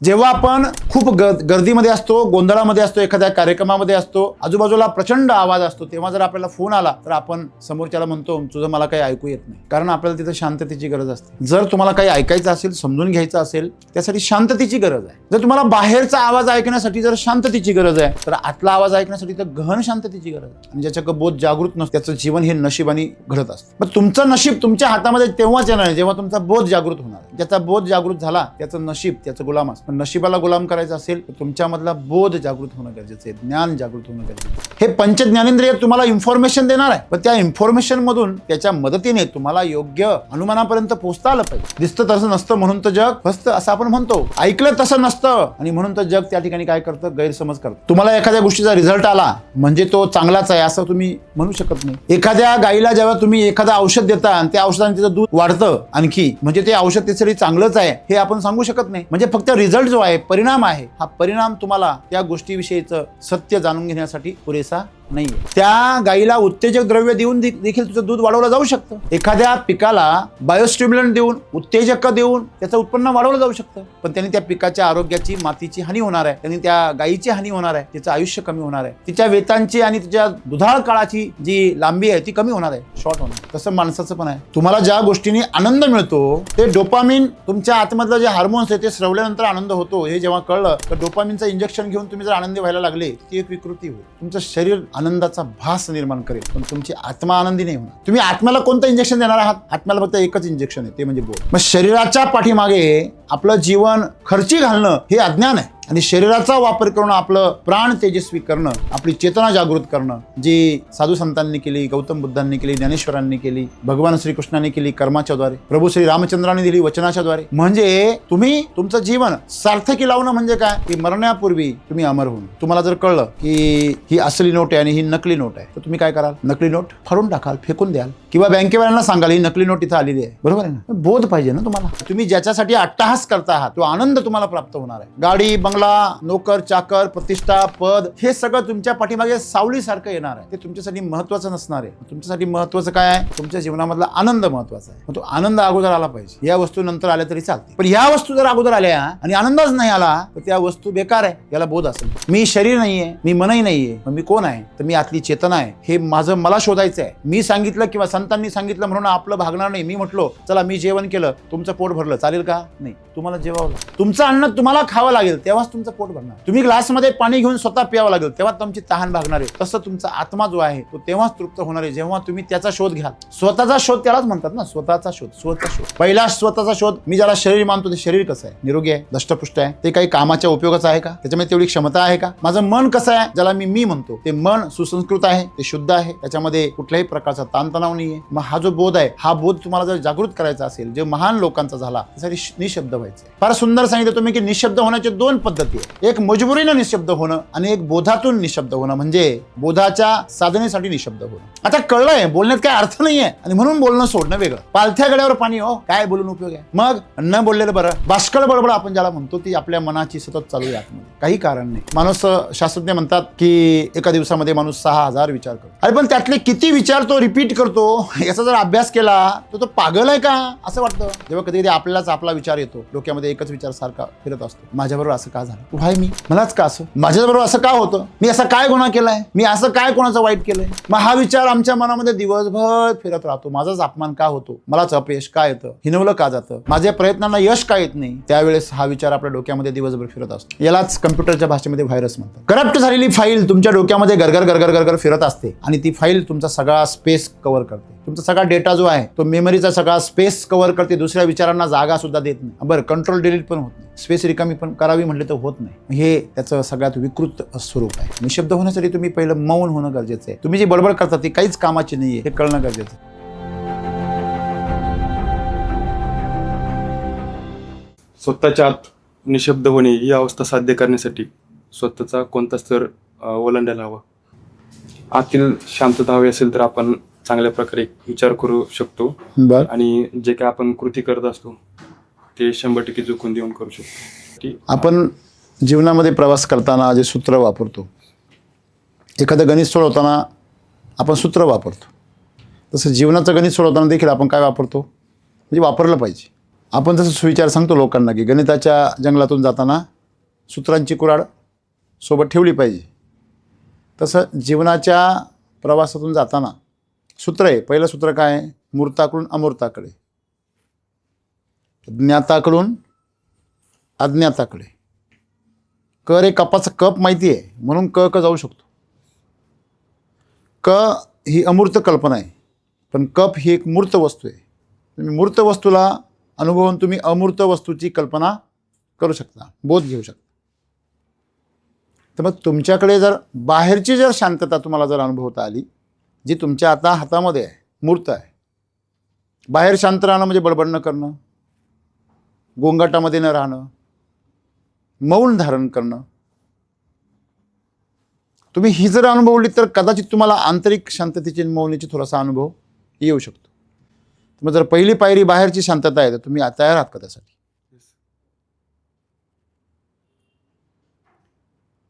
जेव्हा आपण खूप गर्दीमध्ये असतो, गोंधळामध्ये असतो, एखाद्या कार्यक्रमामध्ये असतो, आजूबाजूला प्रचंड आवाज असतो, तेव्हा जर आपल्याला फोन आला तर आपण समोरच्याला म्हणतो तुझं मला काही ऐकू येत नाही, कारण आपल्याला तिथं शांततेची गरज असते. जर तुम्हाला काही ऐकायचं असेल, समजून घ्यायचं असेल, त्यासाठी शांततेची गरज आहे. जर तुम्हाला बाहेरचा आवाज ऐकण्यासाठी जर शांततेची गरज आहे, तर आतला आवाज ऐकण्यासाठी तर गहन शांततेची गरज आहे. आणि ज्याच्याकडे बोध जागृत नसतं त्याचं जीवन हे नशिबाने घडत असतं. पण तुमचं नशीब तुमच्या हातामध्ये तेव्हाच येणार जेव्हा तुमचा बोध जागृत होणार. ज्याचा बोध जागृत झाला त्याचं नशीब त्याचं गुलाम असतं. पण नशिबाला गुलाम करायचं असेल तर तुमच्यामधला बोध जागृत होणं गरजेचं आहे, ज्ञान जागृत होणं गरजेचं आहे. हे पंच ज्ञानेंद्रिय तुम्हाला इन्फॉर्मेशन देणार आहे, पण त्या इन्फॉर्मेशन मधून त्याच्या मदतीने तुम्हाला योग्य अनुमानापर्यंत पोहोचता आलं पाहिजे. दिसतं तसं नसतं म्हणून तर जग फसतं असं आपण म्हणतो, ऐकलं तसं नसतं आणि म्हणून तर जग त्या ठिकाणी काय करतं, गैरसमज करतं. तुम्हाला एखाद्या गोष्टीचा रिझल्ट आला म्हणजे तो चांगलाच आहे असं तुम्ही म्हणू शकत नाही. एखाद्या गाईला जेव्हा तुम्ही एखादं औषध देता आणि त्या औषधाने तिचं दूध वाढतं आणखी, म्हणजे ते औषध त्यासाठी चांगलंच आहे हे आपण सांगू शकत नाही. म्हणजे फक्त रिझल्ट जो आहे, परिणाम आहे, हा परिणाम तुम्हाला त्या गोष्टीविषयीचं सत्य जाणून घेण्यासाठी पुरेसा नाहीये. त्या गाईला उत्तेजक द्रव्य देऊन देखील तुझं दूध वाढवलं जाऊ शकतं. एखाद्या पिकाला बायोस्टिम्युलंट देऊन, उत्तेजक देऊन त्याचं उत्पन्न वाढवलं जाऊ शकतं, पण त्यांनी त्या पिकाच्या आरोग्याची, मातीची हानी होणार आहे, त्यांनी त्या गायीची हानी होणार आहे, तिचं आयुष्य कमी होणार आहे, तिच्या वेतांची आणि तिच्या दुधाळ काळाची जी लांबी आहे ती कमी होणार आहे, शॉर्ट होणार. तसं माणसाचं पण आहे. तुम्हाला ज्या गोष्टीने आनंद मिळतो ते डोपामिन, तुमच्या आतमधलं जे हार्मोन्स आहे ते स्रवल्यानंतर आनंद होतो हे जेव्हा कळलं तर डोपामिनचं इंजेक्शन घेऊन तुम्ही जर आनंदी व्हायला लागले ती एक विकृती होईल. तुमचं शरीर आनंदाचा भास निर्माण करेल पण तुमची आत्मा आनंदी नाही होणार. तुम्ही आत्म्याला कोणतं इंजेक्शन देणार आहात? आत्म्याला फक्त एकच इंजेक्शन आहे, ते म्हणजे बोध. मग शरीराच्या पाठीमागे आपलं जीवन खर्ची घालणं हे अज्ञान आहे आणि शरीराचा वापर करून आपलं प्राण तेजस्वी करणं, आपली चेतना जागृत करणं, जी साधू संतांनी केली, गौतम बुद्धांनी केली, ज्ञानेश्वरांनी केली, भगवान श्रीकृष्णांनी केली कर्माच्या द्वारे, प्रभू श्री रामचंद्रांनी दिली वचनाच्या द्वारे. म्हणजे तुम्ही तुमचं जीवन सार्थकी लावणं म्हणजे काय, की मरण्यापूर्वी तुम्ही अमर होऊन. तुम्हाला जर कळलं की ही असली नोट आहे आणि ही नकली नोट आहे तर तुम्ही काय कराल? नकली नोट फाडून टाकाल, फेकून द्याल, किंवा बँकेवाल्यांना सांगाल ही नकली नोट इथं आलेली आहे. बरोबर आहे ना? बोध पाहिजे ना तुम्हाला. तुम्ही ज्याच्यासाठी अट्टहास करता आहात तो आनंद तुम्हाला प्राप्त होणार आहे. गाडी, बंगला, नोकर, चाकर, प्रतिष्ठा, पद हे सगळं तुमच्या पाठीमागे सावलीसारखं येणार आहे. ते तुमच्यासाठी महत्वाचं नसणार आहे. तुमच्यासाठी महत्वाचं काय आहे? तुमच्या जीवनामधला आनंद महत्वाचा आहे. तो आनंद अगोदर आला पाहिजे. या वस्तू नंतर आल्या तरी चालते, पण या वस्तू जर अगोदर आल्या आणि आनंदच नाही आला तर त्या वस्तू बेकार आहे. याला बोध असेल. मी शरीर नाहीये, मी मनही नाहीये, मग मी कोण आहे? तर मी आतली चेतना आहे. हे माझं मला शोधायचं आहे. मी सांगितलं किंवा संतांनी सांगितलं म्हणून आपलं भागणार नाही. मी म्हटलो चला मी जेवण केलं, तुमचं पोट भरलं, चालेल का? नाही. तुम्हाला जेवावं लागेल. तुमचं अन्न तुम्हाला खावं लागेल, तेव्हाच तुमचं पोट भरणार. तुम्ही ग्लासमध्ये पाणी घेऊन स्वतः प्यावं लागेल, तेव्हा तुमची तहान भागणार आहे. तसं तुमचा आत्मा जो आहे तो तेव्हाच तृप्त होणार आहे जेव्हा तुम्ही त्याचा शोध घ्याल. स्वतःचा शोध त्यालाच म्हणतात ना, स्वतःचा शोध. स्वतःचा शोध, पहिला स्वतःचा शोध. मी ज्याला शरीर मानतो ते शरीर कसं आहे? निरोगी आहे, दष्टपुष्ट आहे, ते काही कामाच्या उपयोगाचं आहे का? त्याच्यामध्ये तेवढी क्षमता आहे का? माझं मन कसं आहे ज्याला मी म्हणतो ते मन सुसंस्कृत आहे, ते शुद्ध आहे, त्याच्यामध्ये कुठल्याही प्रकारचा ताणतणाव नाहीये. मग हा जो बोध आहे, हा बोध तुम्हाला जर जागृत करायचा असेल, जे महान लोकांचा झाला, त्यासाठी निशब्द व्हायचं. फार सुंदर सांगितलं तुम्ही की निशब्द होण्याच्या दोन पद्धती आहेत. एक मजबुरीनं निशब्द होणं आणि एक बोधातून निशब्द होणं, म्हणजे बोधाच्या साधनेसाठी निशब्द होणं. आता कळलंय बोलण्यात काय अर्थ नाहीये आणि म्हणून बोलणं सोडणं वेगळं. पालथ्या गड्यावर पाणी, हो काय बोलून उपयोग आहे? मग न बोललेलं बरं. बाष्कळ बडबड आपण ज्याला म्हणतो ती आपल्या मनाची सतत चालू आहे आतमध्ये, काही कारण नाही. माणूस शास्त्रज्ञ म्हणतात की एका दिवसामध्ये माणूस 6000 विचार करतो. अरे पण त्यातले किती विचार तो रिपीट करतो याचा जर अभ्यास केला तर तो पागल आहे का असं वाटतं. जेव्हा कधी कधी आपल्यालाच आपला विचार येतो, डोक्यामध्ये एकच विचार सारखा फिरत असतो, माझ्याबरोबर असं का झालं? व्हाय मी, मलाच का असं? माझ्याबरोबर असं का होतं? मी असा काय गुन्हा केलाय? मी असं काय कोणाचं वाईट केलंय? मग हा विचार आमच्या मनामध्ये दिवसभर फिरत राहतो. माझाच अपमान का होतो? मलाच अपयश का येतं? हिनवलं का जातं? माझ्या प्रयत्नांना यश का येत नाही? त्यावेळेस हा विचार आपल्या डोक्यामध्ये दिवसभर फिरत असतो. यालाच कम्प्युटरच्या भाषेमध्ये व्हायरस म्हणतात. करप्ट झालेली फाईल तुमच्या डोक्यामध्ये गरगर गरगर गरगर फिरत असते आणि ती फाईल तुमचा सगळा स्पेस कव्हर करते. तुमचा सगळा डेटा जो आहे तो मेमरीचा सगळा स्पेस कव्हर करते, दुसऱ्या विचारांना जागा सुद्धा देत नाही. बरं, कंट्रोल डिलीट पण होत नाही, स्पेस रिकामी पण करावी म्हटले तर होत नाही. हे त्याचं सगळ्यात विकृत स्वरूप आहे. निशब्द होण्यासाठी तुम्ही पहिलं मौन होणं गरजेचं आहे. तुम्ही जी बडबड करता ती काहीच कामाची नाहीये हे कळणं गरजेचं आहे. स्वतःच्या आत निशब्द होणे ही अवस्था साध्य करण्यासाठी स्वतःचा कोणता स्तर ओलांडायला हवा? आतील शांतता हवी असेल तर आपण चांगल्या प्रकारे विचार करू शकतो आणि जे काय आपण कृती करत असतो ते 100% झुकून देऊन करू शकतो. आपण जीवनामध्ये प्रवास करताना जे सूत्र वापरतो, एखादं गणित सोडवताना आपण सूत्र वापरतो, तसं जीवनाचं गणित सोडवताना देखील आपण काय वापरतो? म्हणजे वापरलं पाहिजे. आपण जसं सुविचार सांगतो लोकांना की गणिताच्या जंगलातून जाताना सूत्रांची कुऱ्हाड सोबत ठेवली पाहिजे, तसं जीवनाच्या प्रवासातून जाताना सूत्र आहे. पहिलं सूत्र काय आहे? मूर्ताकडून अमूर्ताकडे, ज्ञाताकडून अज्ञाताकडे. क रे कपाचा कप माहिती आहे म्हणून क जाऊ शकतो. क ही अमूर्त कल्पना आहे, पण कप ही एक मूर्त वस्तू आहे. तुम्ही मूर्त वस्तूला अनुभवून तुम्ही अमूर्त वस्तूची कल्पना करू शकता, बोध घेऊ शकता. तर मग तुमच्याकडे जर बाहेरची जर शांतता तुम्हाला जर अनुभवता आली, जी तुमच्या आता हातामध्ये आहे, मूर्त आहे. बाहेर शांत राहणं म्हणजे बडबड न करणं, गोंगाटामध्ये न राहणं, मौन धारण करणं. तुम्ही ही जर अनुभवली तर कदाचित तुम्हाला आंतरिक शांततेची मौनीची थोडासा अनुभव येऊ शकतो. मग जर पहिली पायरी बाहेरची शांतता आहे तर तुम्ही तयार आहात का त्यासाठी?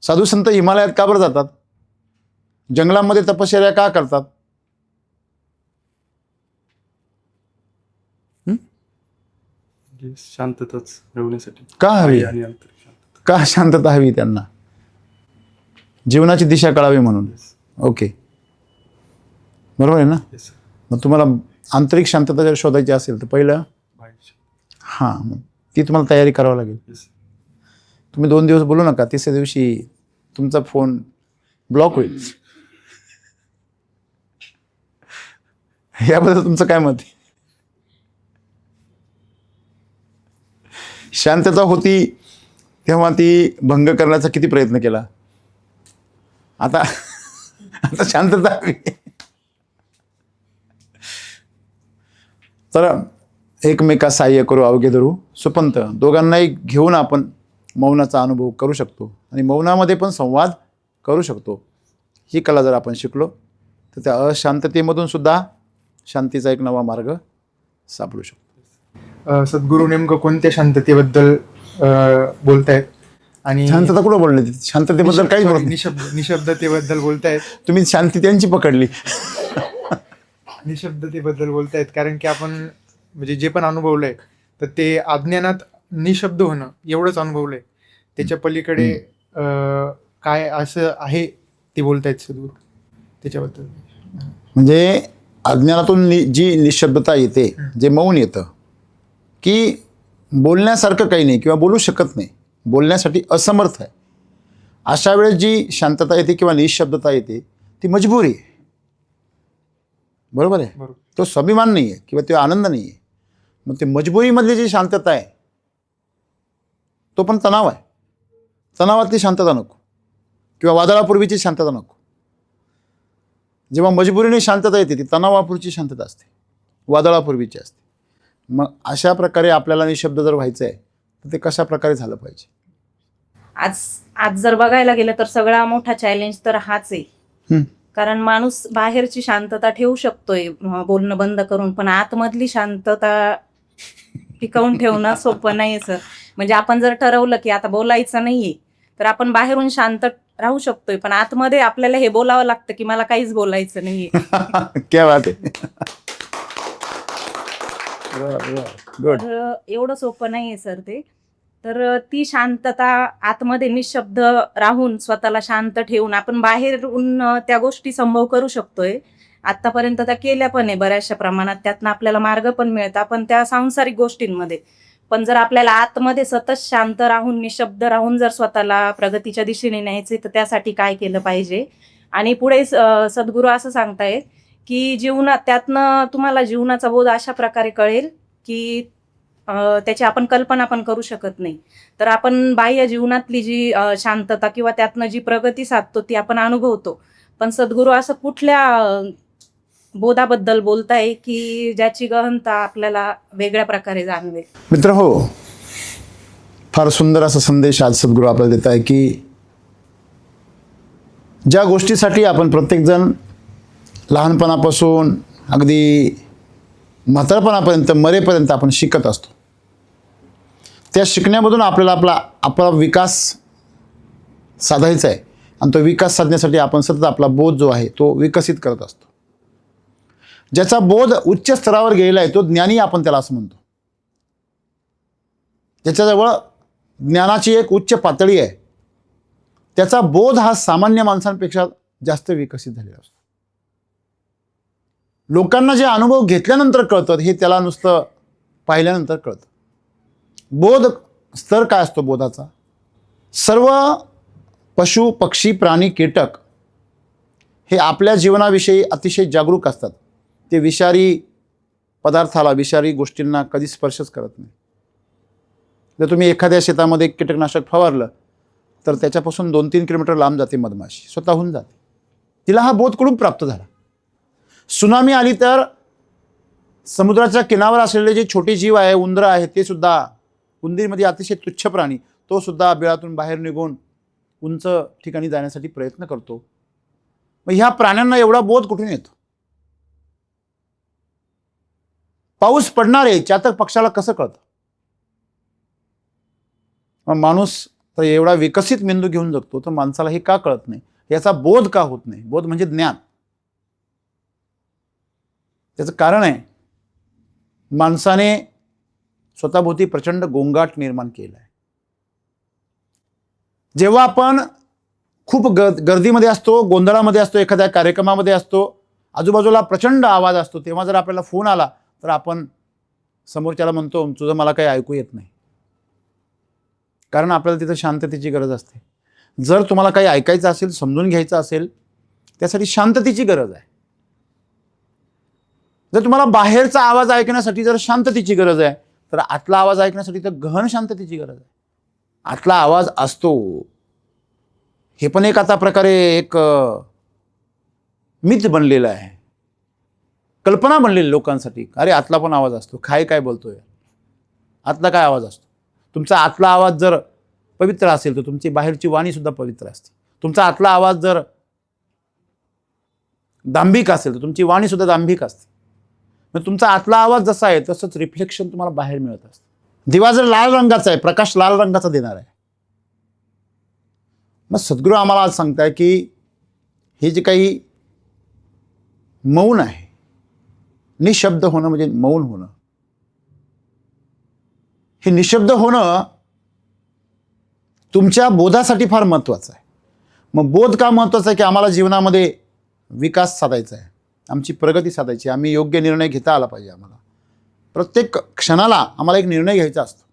साधू संत हिमालयात का बरं जातात? जंगलामध्ये तपश्चर्या का करतात? शांतताच मिळवण्यासाठी. का हवी? का शांतता हवी त्यांना? जीवनाची दिशा कळावी म्हणून. ओके, बरोबर आहे ना? मग तुम्हाला आंतरिक शांतता जर शोधायची असेल तर पहिलं मग ती तुम्हाला तयारी करावी लागेल. तुम्ही 2 दिवस बोलू नका, तिसऱ्या दिवशी तुमचा फोन ब्लॉक होईल. याबद्दल तुमचं काय मत आहे? शांतता होती तेव्हा ती भंग करण्याचा किती प्रयत्न केला. आता शांतता हवी. तर एकमेका सहाय्य करू अवघे धरू सुपंत, दोघांनाही घेऊन आपण मौनाचा अनुभव करू शकतो आणि मौनामध्ये पण संवाद करू शकतो. ही कला जर आपण शिकलो तर त्या अशांततेमधून सुद्धा शांतीचा एक नवा मार्ग सापडू शकतो. सद्गुरू नेमकं कोणत्या शांततेबद्दल बोलतायत? आणि शांतता कुठं बोलली? शांततेबद्दल काहीच बोलत नाही. निशब्दतेबद्दल बोलतायत. तुम्ही शांती त्यांची पकडली. निशब्दतेबद्दल बोलतायत कारण की आपण म्हणजे जे पण अनुभवलंय तर ते अज्ञानात निशब्द होणं एवढंच अनुभवलंय. त्याच्या पलीकडे काय असं आहे ते बोलतायत सद्गुरू त्याच्याबद्दल. म्हणजे अज्ञानातून जी निशब्दता येते, जे मौन येतं की बोलण्यासारखं काही नाही किंवा बोलू शकत नाही, बोलण्यासाठी असमर्थ आहे, अशा वेळेस जी शांतता येते किंवा निशब्दता येते ती मजबुरी आहे. बरोबर आहे? बरोबर. तो स्वाभिमान नाही आहे किंवा तो आनंद नाही आहे. मग ते मजबुरीमधली जी शांतता आहे तो पण तणाव आहे. तणावातली शांतता नको किंवा वादळापूर्वीची शांतता नको. जेव्हा मजबुरीने शांतता येते ती तणावापूर्वीची शांतता असते, वादळापूर्वीची असते. मग अशा प्रकारे आपल्याला निशब्द जर व्हायचं आहे तर ते कशा प्रकारे झालं पाहिजे? आज जर बघायला गेलं तर सगळा मोठा चॅलेंज तर हाच आहे. कारण माणूस बाहेरची शांतता ठेवू शकतोय बोलणं बंद करून, पण आतमधली शांतता टिकवून ठेवणं सोपं नाही सर. म्हणजे आपण जर ठरवलं की आता बोलायचं नाहीये तर आपण बाहेरून शांत राहू शकतोय, पण आतमध्ये आपल्याला हे बोलावं लागतं की मला काहीच बोलायचं नाहीये. क्या बात आहे. तर एवढं सोपं नाहीये सर ते. तर ती शांतता आतमध्ये निशब्द राहून स्वतःला शांत ठेवून आपण बाहेरून त्या गोष्टी संभव करू शकतोय. आतापर्यंत त्या केल्या पण आहे बऱ्याचशा प्रमाणात, त्यातनं आपल्याला मार्ग पण मिळतात पण त्या सांसारिक गोष्टींमध्ये. पण जर आपल्याला आतमध्ये सतत शांत राहून निशब्द राहून जर स्वतःला प्रगतीच्या दिशेने न्यायचे तर त्यासाठी काय केलं पाहिजे. आणि पुढे सद्गुरू असं सांगतायत की जीवनात त्यातनं तुम्हाला जीवनाचा बोध अशा प्रकारे कळेल की त्याची आपण कल्पना पण करू शकत नाही. तर आपण बाह्य जीवनातली जी शांतता किंवा त्यातनं जी प्रगती साधतो ती आपण अनुभवतो, पण सद्गुरू असं कुठल्या बोधाबद्दल बोलताय की ज्याची गहनता आपल्याला वेगळ्या प्रकारे जाणवेल? मित्र हो, फार सुंदर असा संदेश आज सद्गुरू आपल्याला देत आहे की ज्या गोष्टीसाठी आपण प्रत्येकजण लहानपणापासून अगदी म्हातारपणापर्यंत मरेपर्यंत आपण शिकत असतो, त्या शिकण्यामधून आपल्याला आपला विकास साधायचा आहे आणि तो विकास साधण्यासाठी आपण सतत आपला बोध जो आहे तो विकसित करत असतो. ज्याचा बोध उच्च स्तरावर गेलेला आहे तो ज्ञानी आपण त्याला असं म्हणतो. ज्याच्याजवळ ज्ञानाची एक उच्च पातळी आहे, त्याचा बोध हा सामान्य माणसांपेक्षा जास्त विकसित झालेला असतो. लोकांना जे अनुभव घेतल्यानंतर कळतं हे त्याला नुसतं पाहिल्यानंतर कळतं. बोध स्तर काय असतो बोधाचा? सर्व पशु पक्षी प्राणी कीटक हे आपल्या जीवनाविषयी अतिशय जागरूक असतात. ते विषारी पदार्थाला, विषारी गोष्टींना कधी स्पर्शच करत नाही. जर तुम्ही एखाद्या शेतामध्ये कीटकनाशक फवारलं तर त्याच्यापासून 2-3 किलोमीटर लांब जाते मधमाशी, स्वतःहून जाते. तिला हा बोध कुठून प्राप्त झाला? सुनामी आली तर समुद्राच्या किनाऱ्यावर असलेले जे छोटे जीव आहे, उंदरं आहे, ते सुद्धा, उंदीरमध्ये अतिशय तुच्छ प्राणी, तो सुद्धा बिळातून बाहेर निघून उंच ठिकाणी जाण्यासाठी प्रयत्न करतो. मग ह्या प्राण्यांना एवढा बोध कुठून येतो? पाऊस पडणार आहे चातक पक्षाला कसं कळतं? मग माणूस तर एवढा विकसित मेंदू घेऊन जगतो, तर माणसाला हे का कळत नाही? याचा बोध का होत नाही? बोध म्हणजे ज्ञान. त्याचं कारण आहे, माणसाने स्वतःभोवती प्रचंड गोंगाट निर्माण केला आहे. जेव्हा आपण खूप गर्दीमध्ये असतो, गोंधळामध्ये असतो, एखाद्या कार्यक्रमामध्ये असतो, आजूबाजूला प्रचंड आवाज असतो, तेव्हा जर आपल्याला फोन आला तर आपण समोरच्याला म्हणतो, तुझं मला काही ऐकू येत नाही. कारण आपल्याला तिथं शांततेची गरज असते. जर तुम्हाला काही ऐकायचं असेल, समजून घ्यायचं असेल, त्यासाठी शांततेची गरज आहे. जर तुम्हाला बाहेरचा आवाज ऐकण्यासाठी जर शांततेची गरज आहे, तर आतला आवाज ऐकण्यासाठी तर गहन शांततेची गरज आहे. आतला आवाज असतो हे पण एक आता प्रकारे एक मिथ बनलेलं आहे, कल्पना बनलेली लोकांसाठी. अरे आतला पण आवाज असतो, काय बोलतोय, आतला काय आवाज असतो? तुमचा आतला आवाज जर पवित्र असेल तर तुमची बाहेरची वाणी सुद्धा पवित्र असते. तुमचा आतला आवाज जर दांभिक असेल तर तुमची वाणी सुद्धा दांभिक असते. मग तुमचा आतला आवाज जसा आहे तसंच रिफ्लेक्शन तुम्हाला बाहेर मिळत असतं. दिवा जर लाल रंगाचा आहे, प्रकाश लाल रंगाचा देणार आहे. मग सद्गुरू आम्हाला आज सांगताय की हे जे काही मौन आहे, निशब्द होणं म्हणजे मौन होणं, हे निशब्द होणं तुमच्या बोधासाठी फार महत्त्वाचं आहे. मग बोध का महत्त्वाचा आहे? की आम्हाला जीवनामध्ये विकास साधायचा आहे, आमची प्रगती साधायची, आम्ही योग्य निर्णय घेता आला पाहिजे. आम्हाला प्रत्येक क्षणाला आम्हाला एक निर्णय घ्यायचा असतो.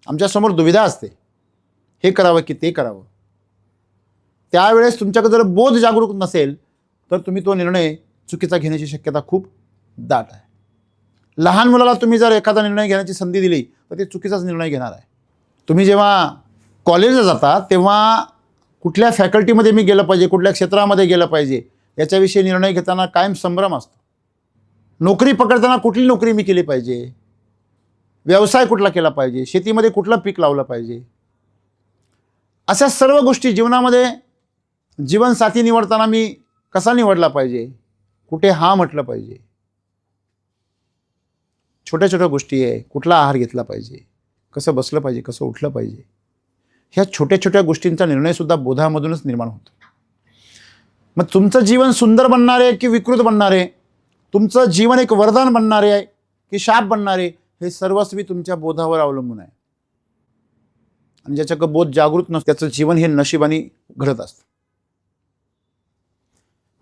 आमच्यासमोर दुविधा असते, हे करावं की ते करावं. त्यावेळेस तुमच्याकडे जर बोध जागरूक नसेल तर तुम्ही तो निर्णय चुकीचा घेण्याची शक्यता खूप दाट आहे. लहान मुलाला तुम्ही जर एखादा निर्णय घेण्याची संधी दिली तर ते चुकीचाच निर्णय घेणार आहे. तुम्ही जेव्हा कॉलेजला जाता तेव्हा कुठल्या फॅकल्टीमध्ये मी गेलं पाहिजे, कुठल्या क्षेत्रामध्ये गेलं पाहिजे, याच्याविषयी निर्णय घेताना कायम संभ्रम असतो. नोकरी पकडताना कुठली नोकरी मी केली पाहिजे, व्यवसाय कुठला केला पाहिजे, शेतीमध्ये कुठलं पीक लावलं पाहिजे, अशा सर्व गोष्टी जीवनामध्ये. जीवनसाथी निवडताना मी कसा निवडला पाहिजे, कुठे हा म्हटलं पाहिजे, छोट्या छोट्या गोष्टी आहे, कुठला आहार घेतला पाहिजे, कसं बसलं पाहिजे, कसं उठलं पाहिजे, ह्या छोट्या छोट्या गोष्टींचा निर्णयसुद्धा बोधामधूनच निर्माण होतो. मग तुमचं जीवन सुंदर बनणार आहे की विकृत बनणार आहे, तुमचं जीवन एक वरदान बनणार आहे की शाप बनणार आहे, हे सर्वस्वी तुमच्या बोधावर अवलंबून आहे. आणि ज्याच्याकडे बोध जागृत नसतं त्याचं जीवन हे नशिबाने घडत असतं.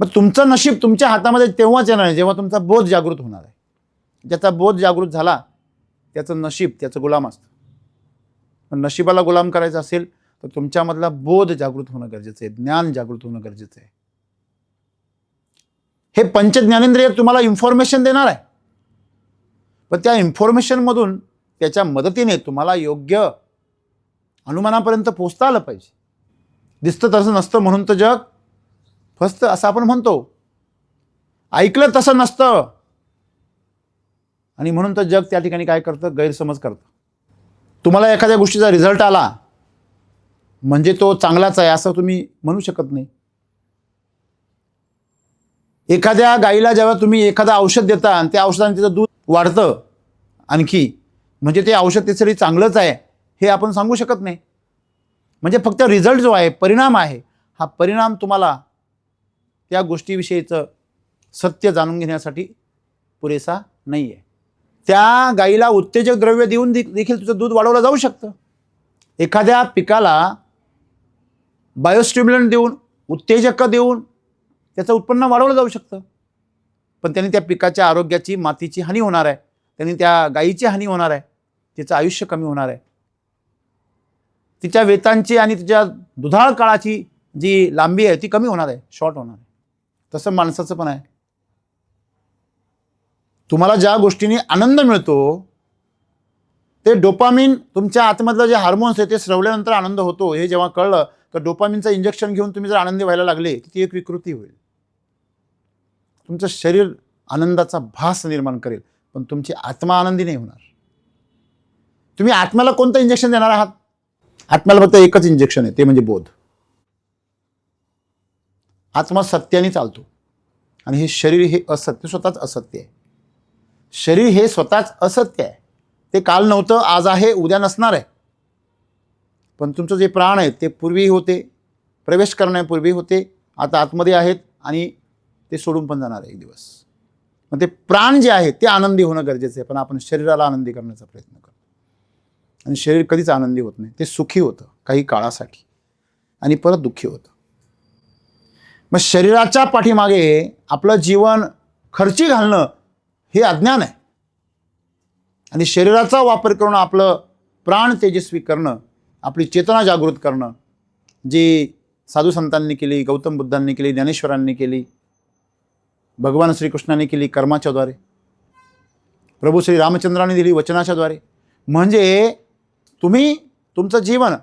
मग तुमचं नशीब तुमच्या हातामध्ये तेव्हाच येणार आहे जेव्हा तुमचा बोध जागृत होणार आहे. ज्याचा बोध जागृत झाला त्याचं नशीब त्याचं गुलाम असतं. पण नशिबाला गुलाम करायचं असेल तर तुमच्यामधला बोध जागृत होणं गरजेचं आहे, ज्ञान जागृत होणं गरजेचं आहे. हे पंचज्ञानेंद्रिय तुम्हाला इन्फॉर्मेशन देणार आहे, पण त्या इन्फॉर्मेशनमधून त्याच्या मदतीने तुम्हाला योग्य अनुमानापर्यंत पोहोचता आलं पाहिजे. दिसतं तसं नसतं म्हणून तर जग फसतं असं आपण म्हणतो. ऐकलं तसं नसतं आणि म्हणून तर जग त्या ठिकाणी काय करतं, गैरसमज करतं. तुम्हाला एखाद्या गोष्टीचा रिझल्ट आला म्हणजे तो चांगलाच आहे असं तुम्ही म्हणू शकत नाही. एखाद्या गाईला जेव्हा तुम्ही एखादं औषध देता आणि त्या औषधाने तिचं दूध वाढतं आणखी, म्हणजे ते औषध त्यासाठी चांगलंच आहे हे आपण सांगू शकत नाही. म्हणजे फक्त रिझल्ट जो आहे, परिणाम आहे, हा परिणाम तुम्हाला त्या गोष्टीविषयीचं सत्य जाणून घेण्यासाठी पुरेसा नाही आहे. त्या गाईला उत्तेजक द्रव्य देऊन देखील तुझं दूध वाढवलं जाऊ शकतं. एखाद्या पिकाला बायोस्टिम्युलंट देऊन, उत्तेजक देऊन त्याचं उत्पन्न वाढवलं जाऊ शकतं. पण त्यांनी त्या पिकाच्या आरोग्याची, मातीची हानी होणार आहे, त्यांनी त्या गायीची हानी होणार आहे, तिचं आयुष्य कमी होणार आहे, तिच्या वेतांची आणि तिच्या दुधाळ काळाची जी लांबी आहे ती कमी होणार आहे, शॉर्ट होणार आहे. तसं माणसाचं पण आहे. तुम्हाला ज्या गोष्टीने आनंद मिळतो ते डोपामिन, तुमच्या आतमधलं जे हार्मोन्स आहे ते स्रवल्यानंतर आनंद होतो हे जेव्हा कळलं तर डोपामिनचं इंजेक्शन घेऊन तुम्ही जर आनंदी व्हायला लागले तर ती एक विकृती होईल. तुमचं शरीर आनंदाचा भास निर्माण करेल पण तुमची आत्मा आनंदी नाही होणार. तुम्ही आत्म्याला कोणतं इंजेक्शन देणार आहात? आत्म्याला फक्त एकच इंजेक्शन आहे, ते म्हणजे बोध. आत्मा सत्याने चालतो आणि हे शरीर हे असत्य, स्वतःच असत्य आहे. शरीर हे स्वतःच असत्य आहे. ते काल नव्हतं, आज आहे, उद्या नसणार आहे. पण तुमचं जे प्राण आहेत ते पूर्वी होते, प्रवेश करण्यापूर्वी होते, आता आतमध्ये आहेत आणि ते सोडून पण जाणार आहे एक दिवस. मग ते प्राण जे आहे ते आनंदी होणं गरजेचं आहे. पण आपण शरीराला आनंदी करण्याचा प्रयत्न करतो आणि शरीर कधीच आनंदी होत नाही. ते सुखी होतं काही काळासाठी आणि परत दुःखी होतं. मग शरीराच्या पाठीमागे आपलं जीवन खर्ची घालणं हे अज्ञान आहे आणि शरीराचा वापर करून आपलं प्राण तेजस्वी करणं, आपली चेतना जागृत करणं, जी साधू संतांनी केली, गौतम बुद्धांनी केली, ज्ञानेश्वरांनी केली, भगवान श्रीकृष्णाने केली कर्माच्या द्वारे, प्रभू श्री रामचंद्रांनी दिली वचनाच्या द्वारे. म्हणजे तुम्ही तुमचं जीवन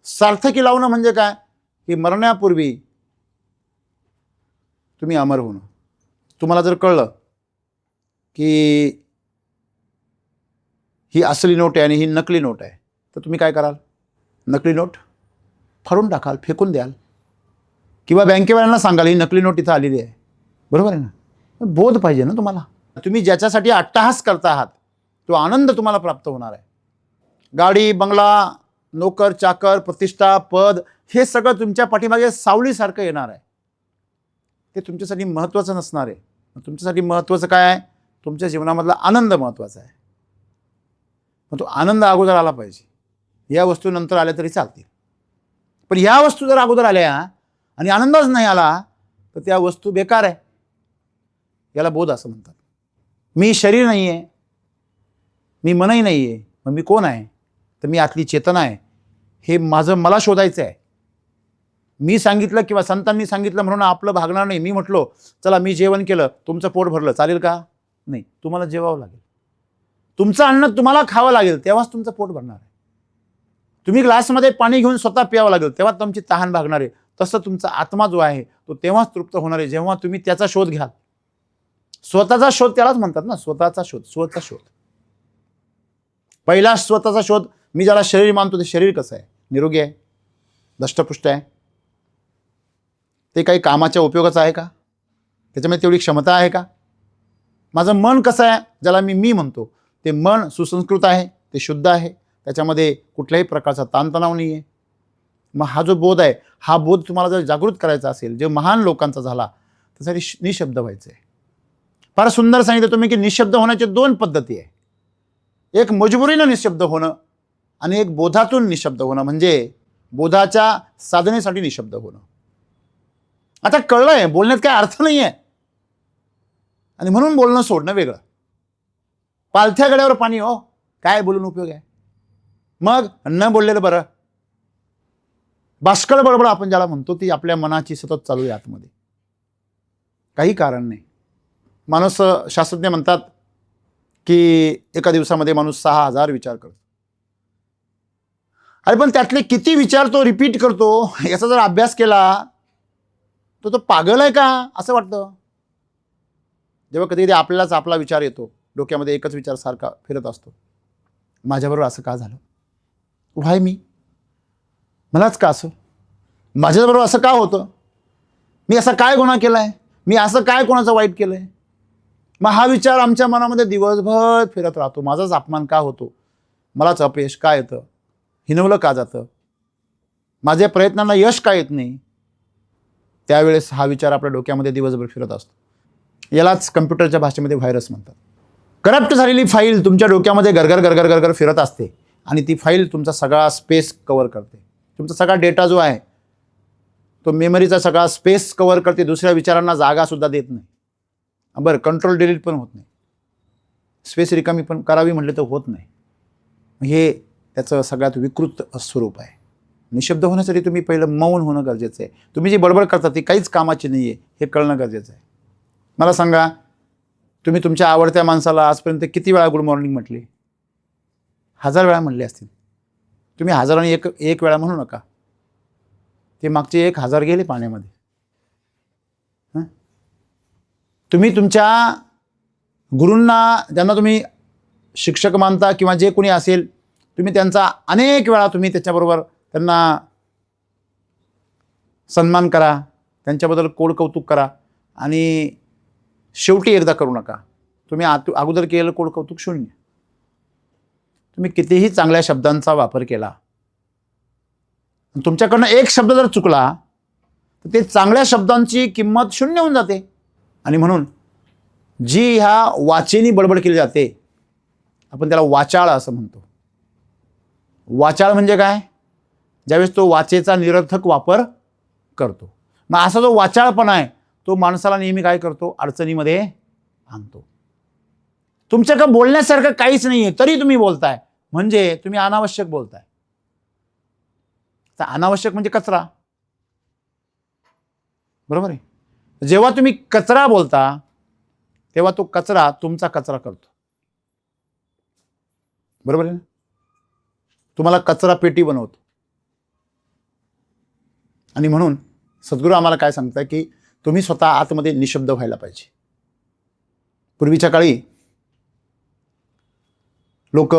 सार्थकी लावणं म्हणजे काय की मरण्यापूर्वी तुम्ही अमर होणं. तुम्हाला जर कळलं की ही असली नोट आहे आणि ही नकली नोट आहे तर तुम्ही काय कराल? नकली नोट फाडून टाकाल, फेकून द्याल किंवा बँकेवाल्यांना सांगाल ही नकली नोट इथं आलेली आहे. बरोबर आहे ना? बोध पाहिजे ना तुम्हाला. तुम्ही ज्याच्यासाठी अट्टहास करता आहात तो आनंद तुम्हाला प्राप्त होणार आहे. गाडी, बंगला, नोकर, चाकर, प्रतिष्ठा, पद हे सगळं तुमच्या पाठीमागे सावलीसारखं येणार आहे. ते तुमच्यासाठी महत्त्वाचं नसणार आहे. तुमच्यासाठी महत्त्वाचं काय आहे? तुमच्या जीवनामधला आनंद महत्त्वाचा आहे. मग तो आनंद अगोदर आला पाहिजे. या वस्तू नंतर आल्या तरी चालतील, पण ह्या वस्तू जर अगोदर आल्या आणि आनंदच नाही आला तर त्या वस्तू बेकार आहे. याला बोध असं म्हणतात. मी शरीर नाही आहे, मी मनही नाही आहे, मग मी कोण आहे? तर मी आतली चेतना आहे. हे माझं मला शोधायचं आहे. मी सांगितलं किंवा संतांनी सांगितलं म्हणून आपलं भागणार नाही. मी म्हटलो चला मी जेवण केलं, तुमचं पोट भरलं, चालेल का? नाही, तुम्हाला जेवावं लागेल. तुमचं अन्न तुम्हाला खावं लागेल तेव्हाच तुमचं पोट भरणार आहे. तुम्ही ग्लासमध्ये पाणी घेऊन स्वतः प्यावं लागेल तेव्हा तुमची तहान भागणार आहे. तसं तुमचा आत्मा जो आहे तो तेव्हाच तृप्त होणार आहे जेव्हा तुम्ही त्याचा शोध घ्याल. स्वतःचा शोध त्यालाच म्हणतात ना, स्वतःचा शोध. स्वतःचा शोध पहिला स्वतःचा शोध. मी ज्याला शरीर मानतो ते शरीर कसं आहे? निरोगी आहे, दष्टपुष्ट आहे, ते काही कामाच्या उपयोगाचं आहे का? त्याच्यामध्ये तेवढी क्षमता आहे का? माझं मन कसं आहे ज्याला मी म्हणतो ते मन सुसंस्कृत आहे, ते शुद्ध आहे, त्याच्यामध्ये कुठल्याही प्रकारचा ताणतणाव नाही आहे. मग हा जो बोध आहे हा बोध तुम्हाला जर जागृत करायचा असेल, जे महान लोकांचा झाला त्यासाठी निशब्द व्हायचं आहे. फार सुंदर सांगितलं तुम्ही की निशब्द होण्याच्या दोन पद्धती आहे. एक मजबुरीनं निशब्द होणं आणि एक बोधातून निशब्द होणं, म्हणजे बोधाच्या साधनेसाठी निशब्द होणं. आता कळलंय बोलण्यात काय अर्थ नाही आहे आणि म्हणून बोलणं सोडणं वेगळं. पालथ्या गड्यावर पाणी, हो काय बोलून उपयोग आहे? मग न बोललेलं बरं. बाष्कळ बडबड आपण ज्याला म्हणतो ती आपल्या मनाची सतत चालू आहे आतमध्ये, काही कारण नाही. माणूस शास्त्रज्ञ म्हणतात की एका दिवसामध्ये माणूस 6000 विचार करतो. अरे पण त्यातले किती विचार तो रिपीट करतो याचा जर अभ्यास केला तो पागल आहे का असं वाटतं. जेव्हा कधी कधी आपल्यालाच आपला विचार येतो, डोक्यामध्ये एकच विचार सारखा फिरत असतो, माझ्याबरोबर असं का झालं? व्हाय मी? मलाच का असं? माझ्याबरोबर असं का होतं? मी असा काय गुन्हा केला आहे? मी असं काय कोणाचं वाईट केलं आहे? मग हा विचार आमच्या मनामध्ये दिवसभर फिरत राहतो. माझाच अपमान का होतो? मलाच अपयश का येतं? हिनवलं का जातं? माझ्या प्रयत्नांना यश का येत नाही? त्यावेळेस हा विचार आपल्या डोक्यामध्ये दिवसभर फिरत असतो. यालाच कम्प्युटरच्या भाषेमध्ये व्हायरस म्हणतात. करप्ट झालेली फाईल तुमच्या डोक्यामध्ये गरगर गरगर गरगर फिरत असते आणि ती फाईल तुमचा सगळा स्पेस कव्हर करते. तुमचा सगळा डेटा जो आहे तो मेमरीचा सगळा स्पेस कव्हर करते, दुसऱ्या विचारांना जागासुद्धा देत नाही. बरं, कंट्रोल डिलीट पण होत नाही, स्पेस रिकामी पण करावी म्हटलं तर होत नाही. हे त्याचं सगळ्यात विकृत स्वरूप आहे. निशब्द होण्यासाठी तुम्ही पहिलं मौन होणं गरजेचं आहे. तुम्ही जी बडबड करता ती काहीच कामाची नाही आहे हे कळणं गरजेचं आहे. मला सांगा, तुम्ही तुमच्या आवडत्या माणसाला आजपर्यंत किती वेळा गुड मॉर्निंग म्हटली? 1000 वेळा म्हणले असतील. तुम्ही 1000 आणि एक वेळा म्हणू नका, ते मागचे 1000 गेले पाण्यामध्ये. तुम्ही तुमच्या गुरूंना, ज्यांना तुम्ही शिक्षक मानता किंवा जे कोणी असेल, तुम्ही त्यांचा अनेक वेळा तुम्ही त्याच्याबरोबर त्यांना सन्मान करा, त्यांच्याबद्दल कोड कौतुक करा आणि शेवटी एकदा करू नका. तुम्ही अगोदर केलेलं कोड कौतुक शून्य. तुम्ही कितीही चांगल्या शब्दांचा वापर केला, तुमच्याकडनं एक शब्द जर चुकला तर ते चांगल्या शब्दांची किंमत शून्य होऊन जाते. आणि म्हणून जी ह्या वाचेनी बडबड केली जाते, आपण त्याला वाचाळ असं म्हणतो. वाचाळ म्हणजे काय? ज्यावेळेस तो वाचेचा निरर्थक वापर करतो. मग असा जो वाचाळपणा आहे तो माणसाला नेहमी काय करतो? अडचणीमध्ये आणतो. तुमच्याकडे बोलण्यासारखं काहीच नाही आहे तरी तुम्ही बोलताय, म्हणजे तुम्ही अनावश्यक बोलताय. तर अनावश्यक म्हणजे कचरा, बरोबर आहे. जेव्हा तुम्ही कचरा बोलता तेव्हा तो कचरा तुमचा कचरा करतो, बरोबर आहे ना? तुम्हाला कचरा पेटी बनवतो. आणि म्हणून सद्गुरू आम्हाला काय सांगताय की तुम्ही स्वतः आतमध्ये निशब्द व्हायला पाहिजे. पूर्वीच्या काळी लोक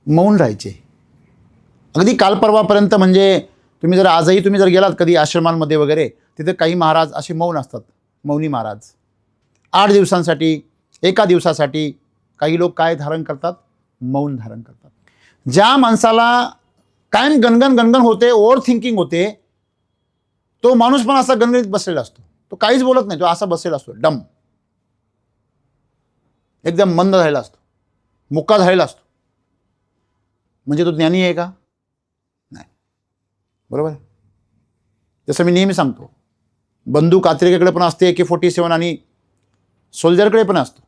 मौन राहायचे, अगदी काल परवापर्यंत. म्हणजे तुम्ही जर आजही तुम्ही जर गेलात कधी आश्रमांमध्ये वगैरे, तिथे काही महाराज असे मौन असतात, मौनी महाराज. 8 दिवसांसाठी, एका दिवसासाठी काही लोक काय धारण करतात? मौन धारण करतात. ज्या माणसाला कायम गणगण गणगण होते, ओव्हर थिंकिंग होते, तो माणूस पण असा गणगणित बसलेला असतो. तो काहीच बोलत नाही, तो असा बसलेला असतो, डम, एकदम मंद झालेला असतो, मुक्का झालेला असतो. म्हणजे तो ज्ञानी आहे का? नाही, बरोबर आहे. जसं मी नेहमी सांगतो, बंदूक कात्रिकेकडे पण असते, AK-47 आणि सोल्जरकडे पण असतो,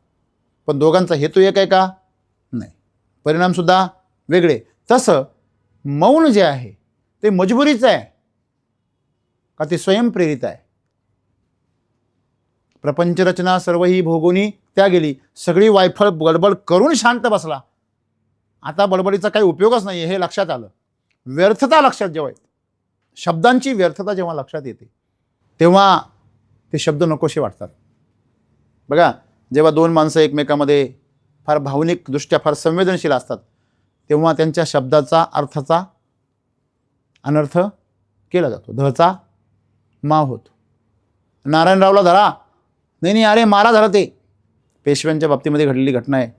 पण दोघांचा हेतू एक आहे का? नाही, परिणामसुद्धा वेगळे. तसं मौन जे आहे ते मजबुरीचं आहे का ते स्वयंप्रेरित आहे? प्रपंचरचना सर्व ही भोगुनी त्या गेली. सगळी वायफळ बडबड करून शांत बसला. आता बडबडीचा काही उपयोगच नाही हे लक्षात आलं. व्यर्थता लक्षात जेव्हा येते, शब्दांची व्यर्थता जेव्हा लक्षात येते, तेव्हा ते शब्द नकोसे वाटतात. बघा, जेव्हा 2 माणसं एकमेकामध्ये फार भावनिकदृष्ट्या फार संवेदनशील असतात, तेव्हा त्यांच्या शब्दाचा अर्थाचा अनर्थ केला जातो. धचा माव होतो. नारायणरावला धरा, नाही अरे मारा धरा. ते पेशव्यांच्या बाबतीमध्ये घडलेली घटना आहे.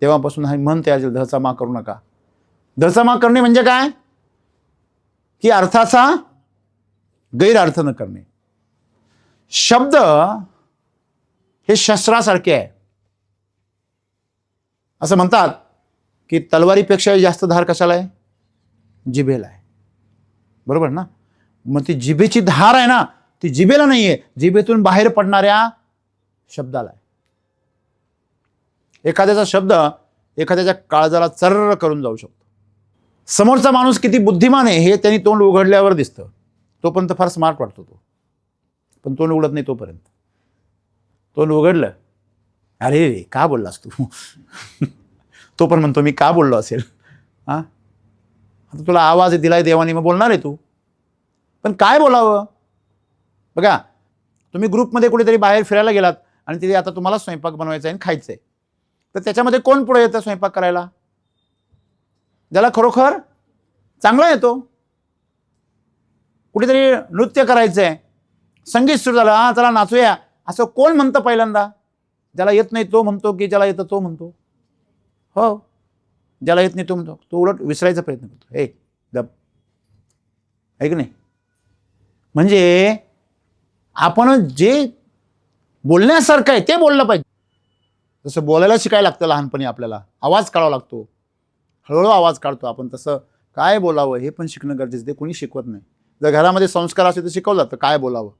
तेव्हापासून हा म्हण तयार झाली, धचा मा करू नका. धचा मा करणे म्हणजे काय? की अर्थाचा गैरअर्थ न करणे. शब्द हे शस्त्रासारखे आहे. असं म्हणतात की तलवारीपेक्षा जास्त धार कशाला आहे? जिभेला आहे, बरोबर ना? मग ती जिभेची धार आहे ना, ती जिभेला नाही आहे, जिभेतून बाहेर पडणाऱ्या शब्दाला आहे. एखाद्याचा शब्द एखाद्याच्या काळजाला चर्र करून जाऊ शकतो. समोरचा माणूस किती बुद्धिमान आहे हे त्यांनी तोंड उघडल्यावर दिसतं. तोपर्यंत फार स्मार्ट वाटतो तो, पण तोंड उघडत नाही तोपर्यंत. तोंड उघडलं, अरे रे का बोललास तू? तो पण म्हणतो मी का बोललो असेल. हां, आता तुला आवाज दिलाय देवाने, मग बोलणार आहे तू. पण काय बोलावं? बघा, तुम्ही ग्रुपमध्ये कुठेतरी बाहेर फिरायला गेलात आणि तिथे आता तुम्हाला स्वयंपाक बनवायचा आहे आणि खायचं आहे, तर त्याच्यामध्ये कोण पुढे येतं स्वयंपाक करायला? ज्याला खरोखर चांगला येतो. कुठेतरी नृत्य करायचं आहे, संगीत सुरू झालं, हां चला नाचूया, असं कोण म्हणतं पहिल्यांदा? ज्याला येत नाही तो म्हणतो की ज्याला येतं तो म्हणतो? हो, ज्याला येत नाही तो म्हणतो. तो उलट विसरायचा प्रयत्न करतो, हे गप, आहे की नाही? म्हणजे आपण जे बोलण्यासारखं आहे ते बोललं पाहिजे. जसं बोलायला शिकायला लागतं लहानपणी आपल्याला, आवाज काढावा लागतो, हळूहळू आवाज काढतो आपण, तसं काय बोलावं हे पण शिकणं गरजेचं. ते कोणी शिकवत नाही. जर घरामध्ये संस्कार असेल तर शिकवलं जातं काय बोलावं.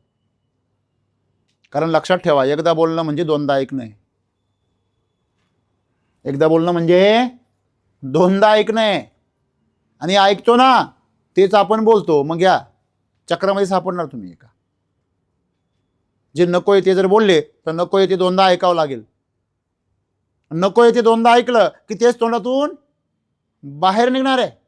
कारण लक्षात ठेवा, एकदा बोलणं म्हणजे दोनदा ऐकणं आहे. एकदा बोलणं म्हणजे दोनदा ऐकणं आहे. आणि ऐकतो ना तेच आपण बोलतो, मग या चक्रामध्ये सापडणार तुम्ही एका. जे नको ते जर बोलले तर नको ते दोनदा ऐकावं लागेल. नको ते दोनदा ऐकलं की तेच तोंडातून बाहेर निघणार आहे.